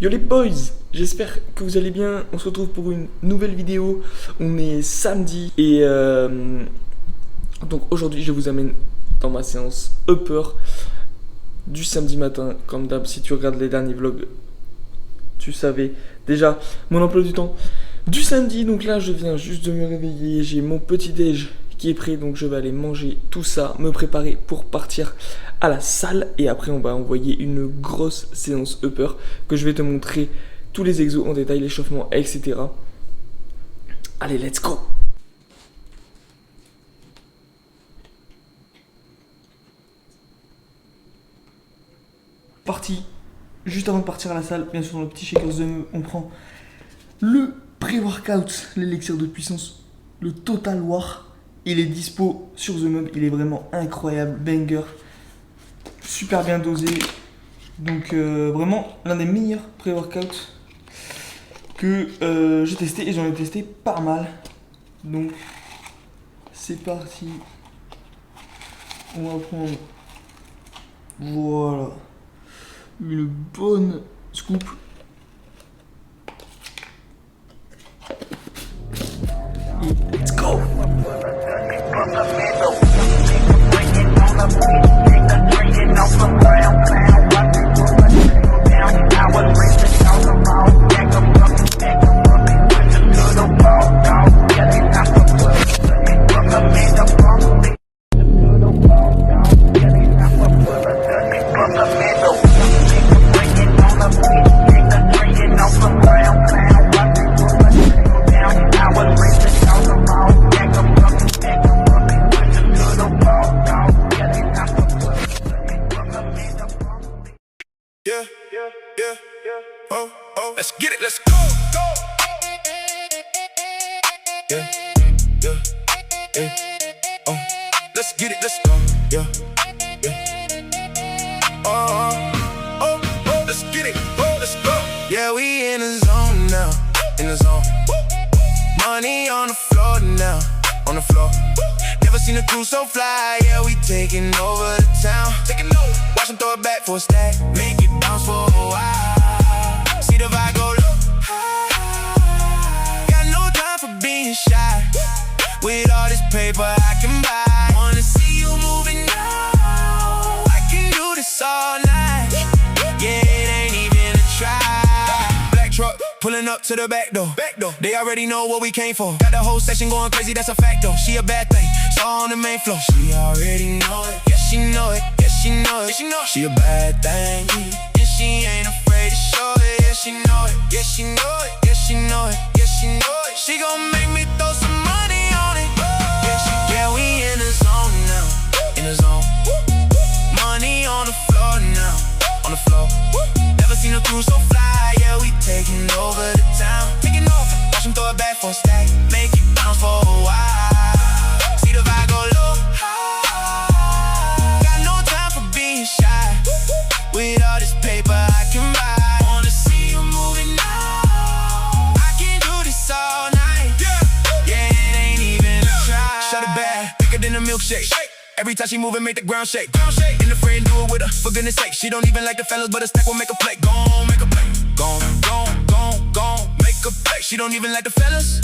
Yo les boys, j'espère que vous allez bien. On se retrouve pour une nouvelle vidéo. On est samedi et donc aujourd'hui je vous amène dans ma séance upper du samedi matin. Comme d'hab, si tu regardes les derniers vlogs, tu savais déjà mon emploi du temps du samedi. Donc là je viens juste de me réveiller, j'ai mon petit déj qui est prêt, donc je vais aller manger tout ça, me préparer pour partir à la salle et après on va envoyer une grosse séance upper que je vais te montrer tous les exos en détail, l'échauffement, etc. Allez, let's go. Parti. Juste avant de partir à la salle, bien sûr dans le petit shaker The Meub, on prend le pré-workout, l'élixir de puissance, le Total War. Il est dispo sur The Meub, il est vraiment incroyable, banger, super bien dosé. Donc vraiment l'un des meilleurs pré-workouts que j'ai testé et j'en ai testé pas mal. Donc c'est parti. On va prendre, voilà, une bonne scoop. Et let's go. Let's get it, let's go. Yeah, yeah, yeah. Oh, let's get it, let's go. Yeah, yeah. Let's get it, let's go. Yeah, we in the zone now, in the zone. Money on the floor now, on the floor. Never seen a crew so fly. Yeah, we taking over the town. Taking over. Watch them throw it back for a stack. Make it bounce for a while. See the vibe go low. Got no time for being shy. With all this paper I can buy. Wanna see you moving now. I can do this all night. Yeah, it ain't even a try. Black truck pulling up to the back door. They already know what we came for. Got the whole section going crazy, that's a fact though. She a bad thing, so on the main floor. She already know it, yeah she know it, yeah she know it, she a bad thing, and she ain't afraid to show it. Yeah she know it, yeah she know it, yeah she know it, yeah she know it. She gon' make me throw some money on it. Yeah, we in the zone now, in the zone. Money on the floor now, on the floor. Never seen a crew so fly. Yeah, we taking over the town. Taking over. Watch them throw it back for a stack. Make it bounce for a while. See the vibe go low. Got no time for being shy. With all this paper I can buy. Wanna see you moving now. I can do this all night. Yeah, it ain't even a try. Shut it back, bigger than a milkshake. Every time she move it, make the ground shake. And the friend do it with her, for goodness sake. She don't even like the fellas, but a stack will make a play. Gon' make a play. Gon', make a play. She don't even like the fellas,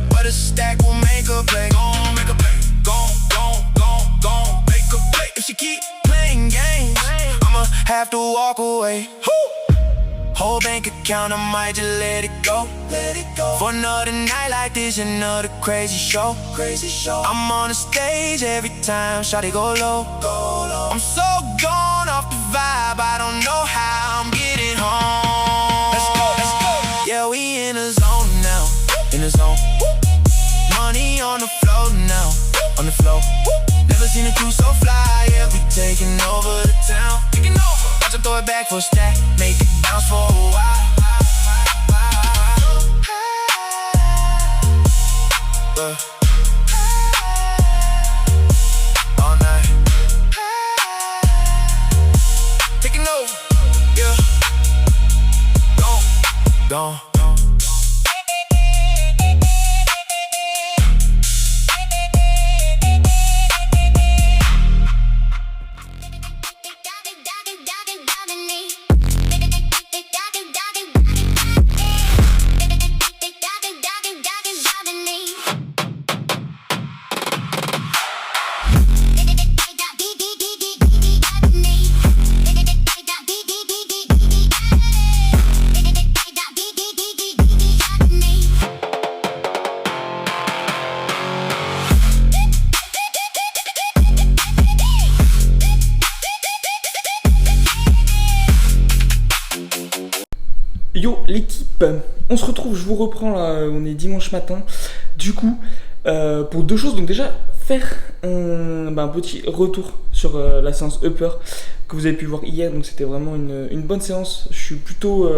but a stack will make a play. Gon' make a play. Gon' make a play. If she keep playing games, I'ma have to walk away. Whole bank account, I might just let it go. For another night like this, another crazy show. I'm on the stage every time shawty go low. I'm so gone off the vibe, I don't know how I'm getting home. Let's go. Yeah, we in the zone now, in the zone. Money on the floor now, on the floor. Never seen a crew so fly. Yeah, we taking over the town. Watch them throw it back for a stack. Make it bounce for a while. All night. Taking over. Yeah. Gone. Yo l'équipe, on se retrouve, je vous reprends là, on est dimanche matin. Du coup, pour deux choses, donc déjà faire un petit retour sur la séance upper que vous avez pu voir hier. Donc c'était vraiment une bonne séance, je suis plutôt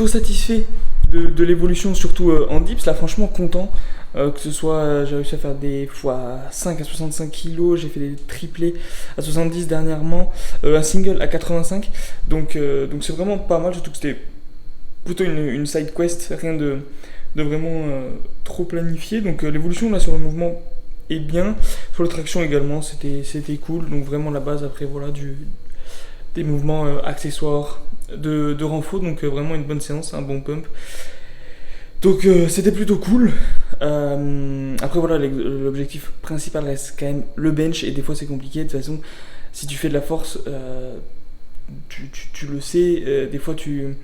satisfait de l'évolution, surtout en dips, là franchement content. Que ce soit, j'ai réussi à faire des fois 5 à 65 kg, j'ai fait des triplés à 70 dernièrement, un single à 85, donc c'est vraiment pas mal, surtout que c'était plutôt une side quest, rien de vraiment trop planifié, donc l'évolution là sur le mouvement est bien, sur la traction également c'était cool, donc vraiment la base après voilà des mouvements accessoires de renfort, donc vraiment une bonne séance, un bon pump. Donc c'était plutôt cool. Après voilà, l'objectif principal reste quand même le bench, et des fois c'est compliqué. De toute façon, si tu fais de la force, tu le sais, des fois tu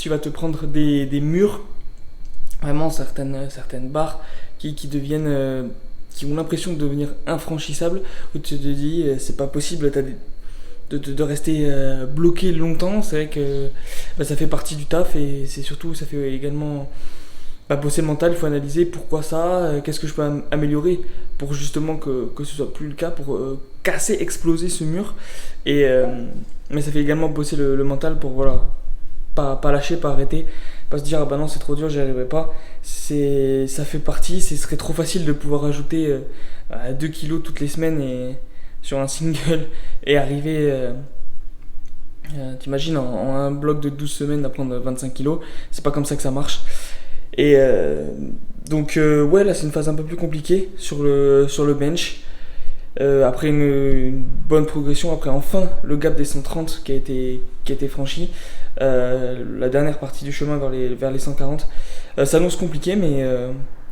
vas te prendre des murs, vraiment certaines barres qui deviennent, qui ont l'impression de devenir infranchissables, où tu te dis c'est pas possible, de rester bloqué longtemps. C'est vrai que ça fait partie du taf, et c'est surtout, ça fait également bosser le mental. Il faut analyser pourquoi ça, qu'est-ce que je peux améliorer pour justement que ce soit plus le cas, pour casser, exploser ce mur. Mais ça fait également bosser le mental pour voilà, pas lâcher, pas arrêter, pas se dire ah bah non c'est trop dur, j'y arriverai pas. Ça fait partie, ce serait trop facile de pouvoir ajouter 2 kilos toutes les semaines sur un single et arriver, t'imagines, en un bloc de 12 semaines à prendre 25 kilos, c'est pas comme ça que ça marche. Et donc ouais, là c'est une phase un peu plus compliquée sur le bench. Après une bonne progression, après enfin le gap des 130 qui a été franchi, la dernière partie du chemin vers les 140 s'annonce compliqué, mais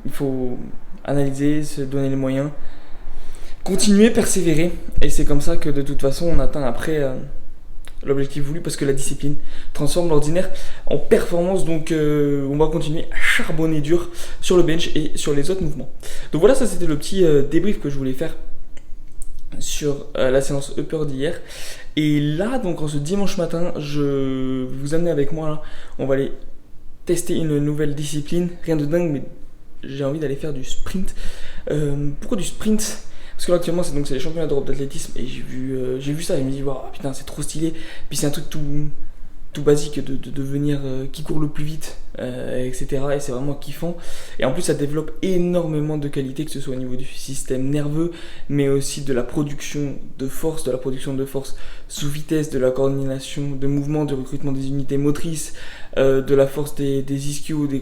il faut analyser, se donner les moyens, continuer, persévérer, et c'est comme ça que de toute façon on atteint après l'objectif voulu, parce que la discipline transforme l'ordinaire en performance. Donc on va continuer à charbonner dur sur le bench et sur les autres mouvements. Donc voilà, ça c'était le petit débrief que je voulais faire sur la séance upper d'hier. Et là, donc en ce dimanche matin, je vais vous amener avec moi là, on va aller tester une nouvelle discipline, rien de dingue, mais j'ai envie d'aller faire du sprint. Pourquoi du sprint ? Parce que là actuellement c'est les championnats d'Europe d'athlétisme, et j'ai vu ça et je me dis wow, putain c'est trop stylé. Puis c'est un truc tout basique de devenir qui court le plus vite, etc. Et c'est vraiment kiffant. Et en plus ça développe énormément de qualités, que ce soit au niveau du système nerveux, mais aussi de la production de force, sous vitesse, de la coordination de mouvements, du recrutement des unités motrices, de la force des ischios, des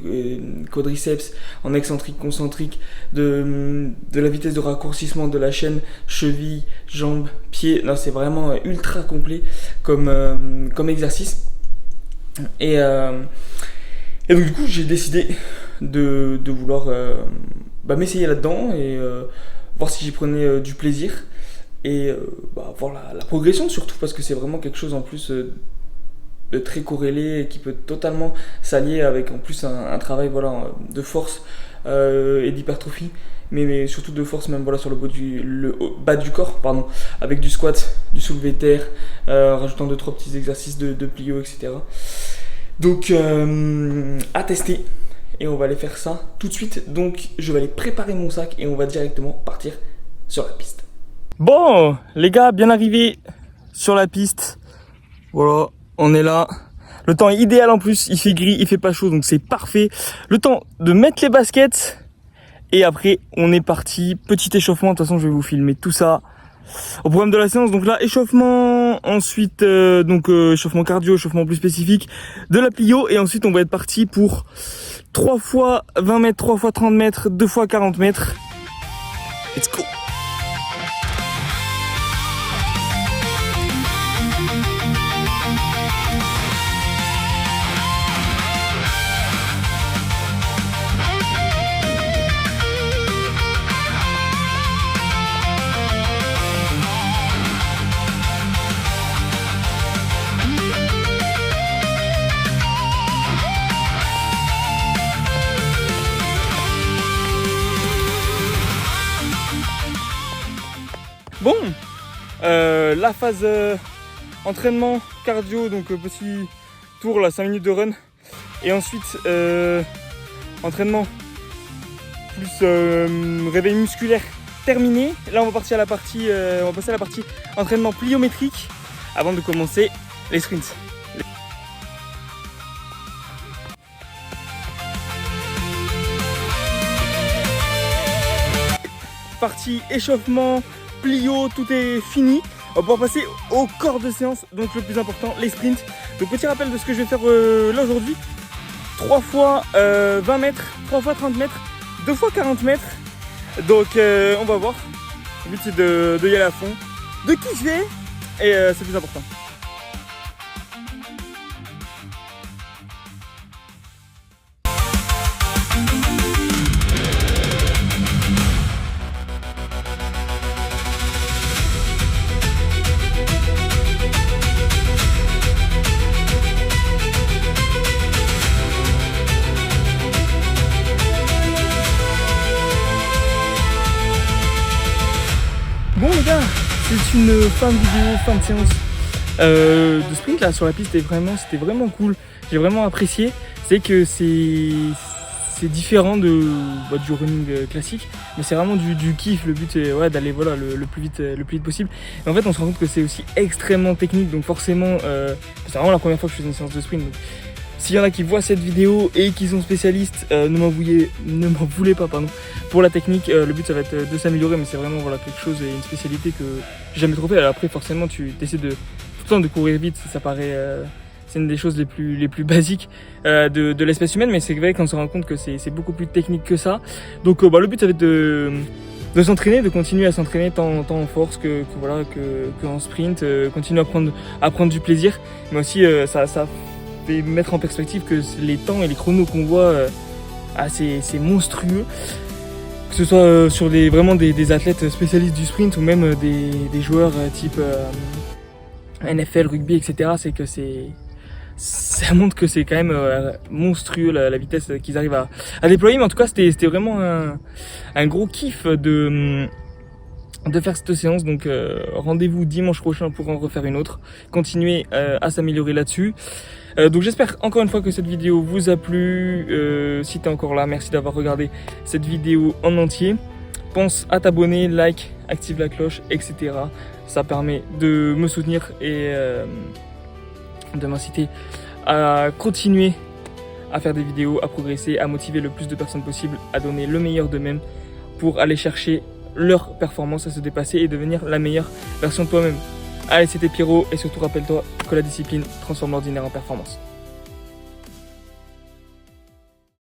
quadriceps en excentrique, concentrique, de la vitesse de raccourcissement de la chaîne, cheville, jambes, pieds. Non, c'est vraiment ultra complet comme exercice. Et donc du coup j'ai décidé de vouloir m'essayer là-dedans, et voir si j'y prenais du plaisir, et voir la progression, surtout parce que c'est vraiment quelque chose en plus de très corrélé, et qui peut totalement s'allier avec en plus un travail voilà, de force et d'hypertrophie, mais surtout de force même voilà, sur le bas du corps, pardon, avec du squat, du soulevé de terre, rajoutant 2-3 petits exercices de plio, etc. Donc à tester, et on va aller faire ça tout de suite. Donc je vais aller préparer mon sac et on va directement partir sur la piste. Bon les gars, bien arrivé sur la piste, voilà, on est là. Le temps est idéal en plus, il fait gris, il fait pas chaud, donc c'est parfait. Le temps de mettre les baskets, et après on est parti. Petit échauffement, de toute façon je vais vous filmer tout ça au programme de la séance. Donc là, échauffement, ensuite échauffement cardio, échauffement plus spécifique, de la plio, et ensuite on va être parti pour 3 fois 20 mètres, 3 fois 30 mètres, 2 fois 40 mètres. Let's go. Bon, la phase entraînement cardio, donc petit tours, là, 5 minutes de run. Et ensuite, entraînement plus réveil musculaire terminé. Là, on va passer à la partie entraînement pliométrique avant de commencer les sprints. Partie échauffement, plio, tout est fini. On va pouvoir passer au corps de séance, donc le plus important, les sprints. Donc petit rappel de ce que je vais faire là aujourd'hui. 3 fois 20 mètres, 3 fois 30 mètres, 2 fois 40 mètres. Donc on va voir. Le but c'est de y aller à fond, de kiffer et c'est le plus important. Bon les gars, c'est une fin de vidéo, fin de séance de sprint là sur la piste, c'était vraiment cool, j'ai vraiment apprécié. C'est que c'est différent du running classique, mais c'est vraiment du kiff. Le but c'est d'aller le plus vite possible. Et en fait on se rend compte que c'est aussi extrêmement technique, donc forcément c'est vraiment la première fois que je fais une séance de sprint. Donc, s'il y en a qui voient cette vidéo et qui sont spécialistes, ne m'en voulez pas pour la technique. Le but ça va être de s'améliorer, mais c'est vraiment quelque chose et une spécialité que j'ai jamais trop fait. Alors après forcément tu essaies tout le temps de courir vite, ça paraît c'est une des choses les plus basiques de l'espèce humaine, mais c'est vrai qu'on se rend compte que c'est beaucoup plus technique que ça. Donc le but ça va être de s'entraîner, de continuer à s'entraîner tant en force que en sprint, continuer à prendre du plaisir, mais aussi ça fait mettre en perspective que les temps et les chronos qu'on voit c'est monstrueux, que ce soit sur des athlètes spécialistes du sprint ou même des joueurs type NFL, rugby, etc. C'est que ça montre que c'est quand même monstrueux la vitesse qu'ils arrivent à déployer. Mais en tout cas c'était vraiment un gros kiff de faire cette séance. Donc rendez-vous dimanche prochain pour en refaire une autre, continuer à s'améliorer là-dessus. Donc j'espère encore une fois que cette vidéo vous a plu. Si tu es encore là, merci d'avoir regardé cette vidéo en entier. Pense à t'abonner, like, active la cloche, etc. Ça permet de me soutenir et de m'inciter à continuer à faire des vidéos, à progresser, à motiver le plus de personnes possible, à donner le meilleur d'eux-mêmes pour aller chercher leur performance, à se dépasser et devenir la meilleure version de toi-même. Allez, c'était Pierrot et surtout rappelle-toi que la discipline transforme l'ordinaire en performance.